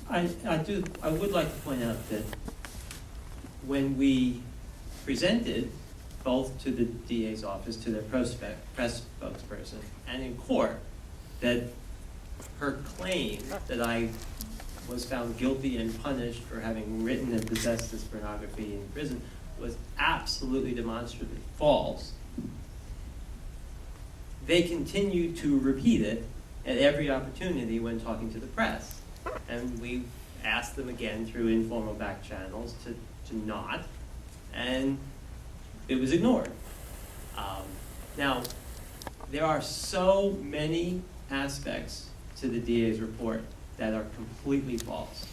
I would like to point out that when we presented both to the DA's office, to their press spokesperson, and in court, that her claim that I was found guilty and punished for having written and possessed this pornography in prison was absolutely demonstrably false. They continued to repeat it at every opportunity when talking to the press. And we asked them again through informal back channels to not, and it was ignored. Now, there are so many aspects to the DA's report that are completely false.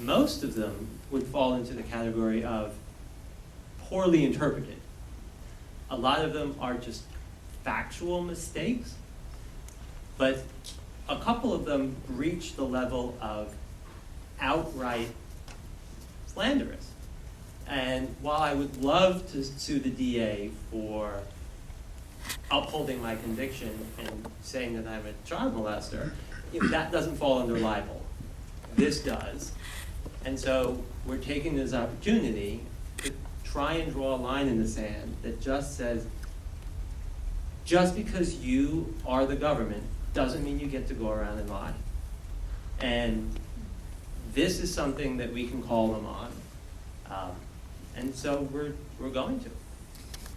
Most of them would fall into the category of poorly interpreted. A lot of them are just factual mistakes, but a couple of them reach the level of outright slanderous. And while I would love to sue the DA for upholding my conviction and saying that I'm a child molester, that doesn't fall under libel. This does. And so we're taking this opportunity to try and draw a line in the sand that just says, just because you are the government doesn't mean you get to go around and lie. And this is something that we can call them on. And so we're going to.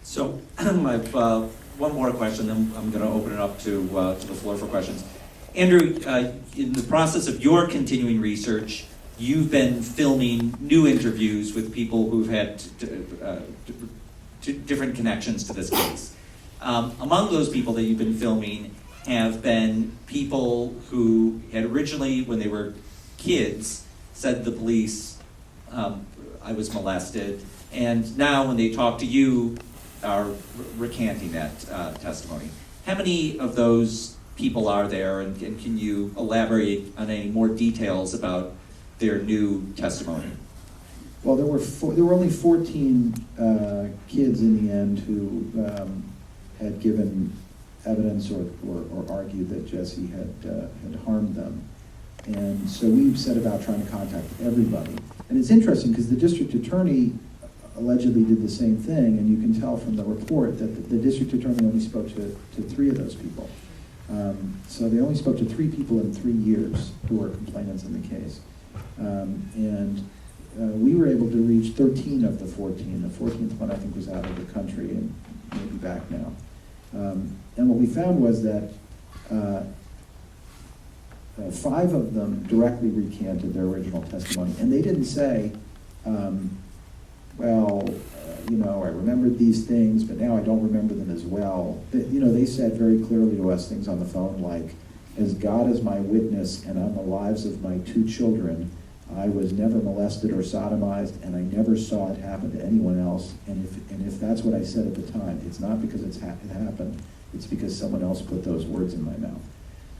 So I have one more question, then I'm going to open it up to the floor for questions. Andrew, in the process of your continuing research, you've been filming new interviews with people who've had different connections to this case. Among those people that you've been filming have been people who had originally, when they were kids, said to the police, I was molested, and now when they talk to you, are recanting that testimony. How many of those people are there, and can you elaborate on any more details about their new testimony? Well, there were only 14 kids in the end who had given evidence or argued that Jesse had harmed them. And so we set about trying to contact everybody. And it's interesting because the district attorney allegedly did the same thing, and you can tell from the report that the district attorney only spoke to 3 of those people. So they only spoke to 3 people in 3 years who were complainants in the case. We were able to reach 13 of the 14. The 14th one, I think, was out of the country and maybe back now. And what we found was that 5 of them directly recanted their original testimony. And they didn't say, I remembered these things, but now I don't remember them as well. They said very clearly to us things on the phone like, as God is my witness and on the lives of my 2 children, I was never molested or sodomized, and I never saw it happen to anyone else. And if that's what I said at the time, it's not because it happened, it's because someone else put those words in my mouth.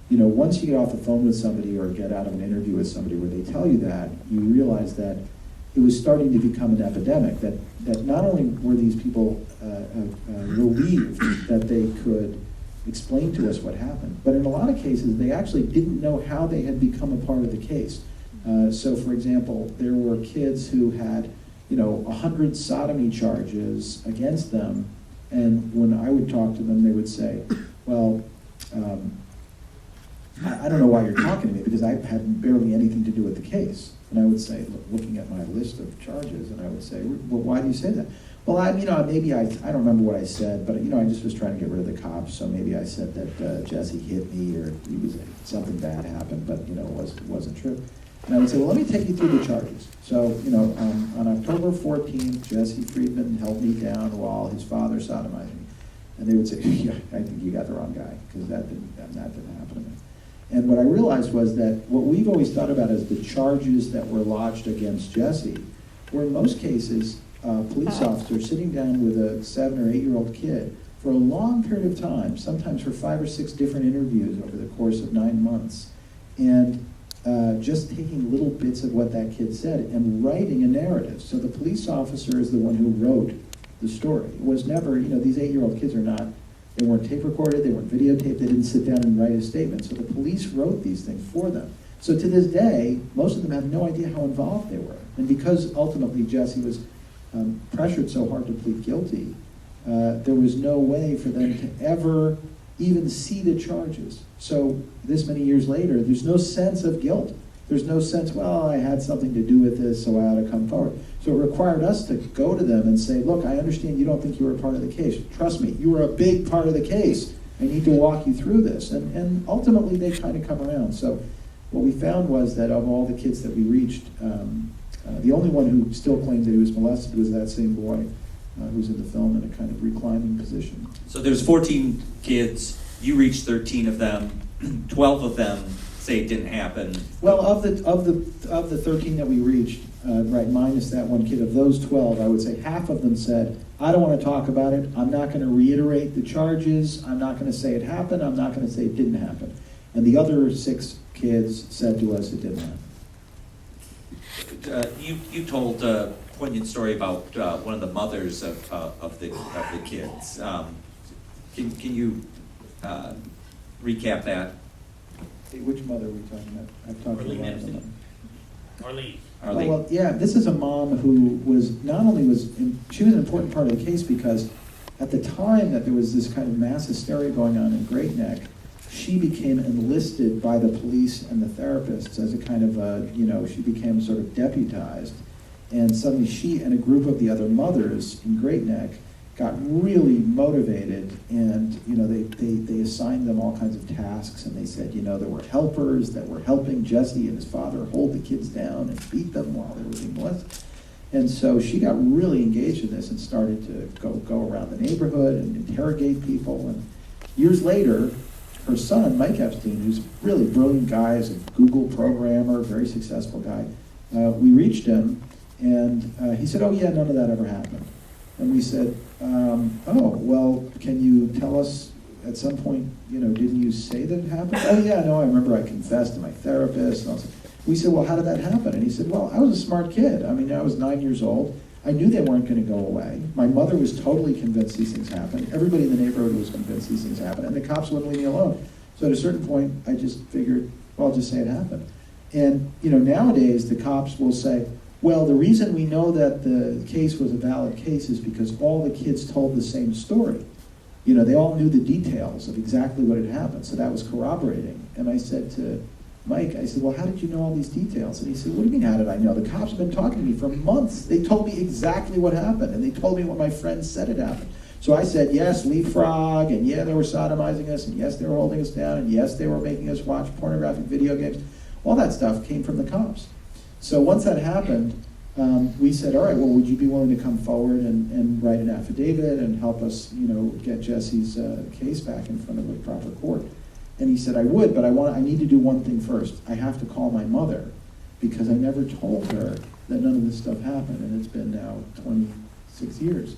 Once you get off the phone with somebody or get out of an interview with somebody where they tell you that, you realize that it was starting to become an epidemic, that not only were these people relieved that they could explain to us what happened, but in a lot of cases, they actually didn't know how they had become a part of the case. So, for example, there were kids who had, 100 sodomy charges against them, and when I would talk to them, they would say, well, I don't know why you're talking to me, because I had barely anything to do with the case. And I would say, looking at my list of charges, and I would say, well, why do you say that? Well, maybe I don't remember what I said, but I just was trying to get rid of the cops, so maybe I said that Jesse hit me, or something bad happened, but it wasn't true. And I would say, well, let me take you through the charges. So, on October 14th, Jesse Friedman held me down while his father sodomized me. And they would say, yeah, I think you got the wrong guy, because that didn't happen to me. And what I realized was that what we've always thought about as the charges that were lodged against Jesse were in most cases police officers sitting down with a 7 or 8-year-old kid for a long period of time, sometimes for 5 or 6 different interviews over the course of 9 months, and just taking little bits of what that kid said and writing a narrative. So the police officer is the one who wrote the story. It was never, these 8-year-old kids they weren't tape recorded, they weren't videotaped, they didn't sit down and write a statement. So the police wrote these things for them. So to this day, most of them have no idea how involved they were. And because ultimately Jesse was pressured so hard to plead guilty, there was no way for them to ever even see the charges. So this many years later, there's no sense of guilt. There's no sense, well, I had something to do with this, so I ought to come forward. So it required us to go to them and say, look, I understand you don't think you were a part of the case. Trust me, you were a big part of the case. I need to walk you through this. And ultimately, they kind of come around. So what we found was that of all the kids that we reached, the only one who still claimed that he was molested was that same boy who's in the film in a kind of reclining position. So there's 14 kids. You reached 13 of them. 12 of them say it didn't happen. Well, of the 13 that we reached, right, minus that one kid, of those 12, I would say half of them said, I don't want to talk about it. I'm not going to reiterate the charges. I'm not going to say it happened. I'm not going to say it didn't happen. And the other 6 kids said to us it didn't happen. You told a poignant story about one of the mothers of the kids. Can you recap that? Which mother are we talking about? I've talked to a lot of them. Arlene. Oh, well, yeah, this is a mom who was not only she was an important part of the case because at the time that there was this kind of mass hysteria going on in Great Neck, she became enlisted by the police and the therapists as a kind of she became sort of deputized, and suddenly she and a group of the other mothers in Great Neck got really motivated, and they assigned them all kinds of tasks, and they said there were helpers that were helping Jesse and his father hold the kids down and beat them while they were being molested. And so she got really engaged in this and started to go around the neighborhood and interrogate people. And years later, her son, Mike Epstein, who's a really brilliant guy, is a Google programmer, very successful guy, we reached him, and he said, oh yeah, none of that ever happened. And we said, oh, well, can you tell us at some point, didn't you say that it happened? Oh yeah, no, I remember I confessed to my therapist. And we said, well, how did that happen? And he said, well, I was a smart kid. I mean, I was 9 years old. I knew they weren't going to go away. My mother was totally convinced these things happened. Everybody in the neighborhood was convinced these things happened, and the cops wouldn't leave me alone. So at a certain point, I just figured, well, I'll just say it happened. And nowadays, the cops will say, well, the reason we know that the case was a valid case is because all the kids told the same story. They all knew the details of exactly what had happened, so that was corroborating. And I said to Mike, I said, well, how did you know all these details? And he said, what do you mean, how did I know? The cops have been talking to me for months. They told me exactly what happened, and they told me what my friends said had happened. So I said, yes, leapfrog, and yeah, they were sodomizing us, and yes, they were holding us down, and yes, they were making us watch pornographic video games. All that stuff came from the cops. So once that happened, we said, all right, well, would you be willing to come forward and write an affidavit and help us, get Jesse's case back in front of a proper court? And he said, I would, but I need to do one thing first. I have to call my mother because I never told her that none of this stuff happened, and it's been now 26 years.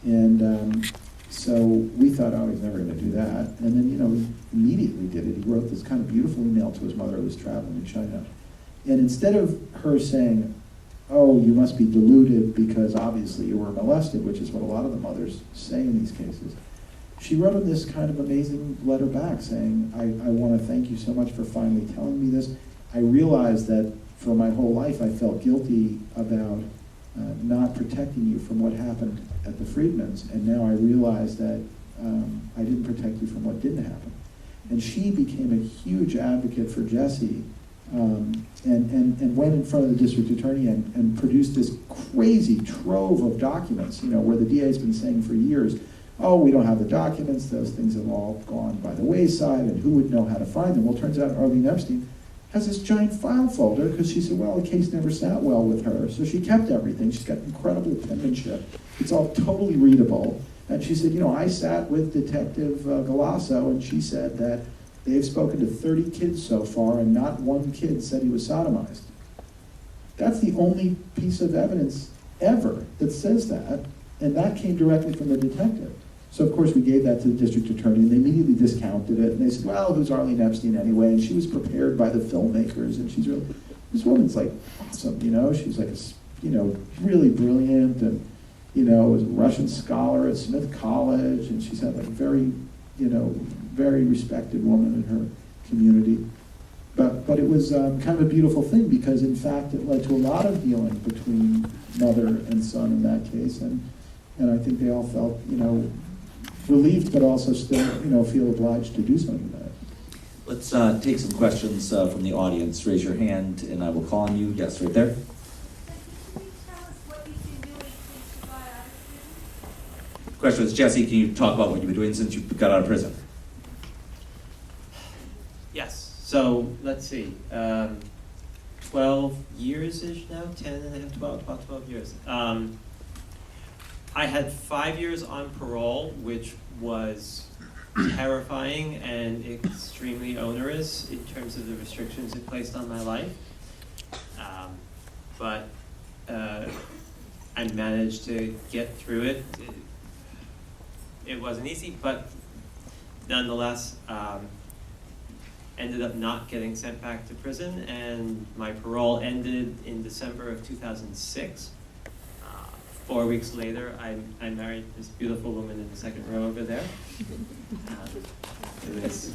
And so we thought, oh, he's never going to do that. And then, he immediately did it. He wrote this kind of beautiful email to his mother who was traveling in China. And instead of her saying, oh, you must be deluded because obviously you were molested, which is what a lot of the mothers say in these cases, she wrote him this kind of amazing letter back saying, I want to thank you so much for finally telling me this. I realized that for my whole life I felt guilty about not protecting you from what happened at the Friedmans, and now I realize that I didn't protect you from what didn't happen. And she became a huge advocate for Jesse, and went in front of the district attorney and produced this crazy trove of documents, where the DA's been saying for years, oh, we don't have the documents, those things have all gone by the wayside, and who would know how to find them? Well, it turns out Arlene Epstein has this giant file folder because she said, well, the case never sat well with her, so she kept everything. She's got incredible penmanship. It's all totally readable. And she said, I sat with Detective Galasso, and she said that they've spoken to 30 kids so far, and not one kid said he was sodomized. That's the only piece of evidence ever that says that, and that came directly from the detective. So of course we gave that to the district attorney, and they immediately discounted it, and they said, well, who's Arlene Epstein anyway? And she was prepared by the filmmakers, and she's really, this woman's like awesome, she's like, really brilliant, and, was a Russian scholar at Smith College, and she's had like very, very respected woman in her community. But it was kind of a beautiful thing, because in fact it led to a lot of healing between mother and son in that case, and I think they all felt, relieved, but also still, feel obliged to do something about it. Let's take some questions from the audience. Raise your hand and I will call on you. Yes, right there. Question is, Jesse, can you talk about what you've been doing since you got out of prison? Yes. So let's see. 12 years-ish now, 10 and a half, 12, about 12 years. I had 5 years on parole, which was terrifying and extremely onerous in terms of the restrictions it placed on my life. But I managed to get through it. It wasn't easy, but nonetheless, ended up not getting sent back to prison, and my parole ended in December of 2006. 4 weeks later, I married this beautiful woman in the second row over there. It was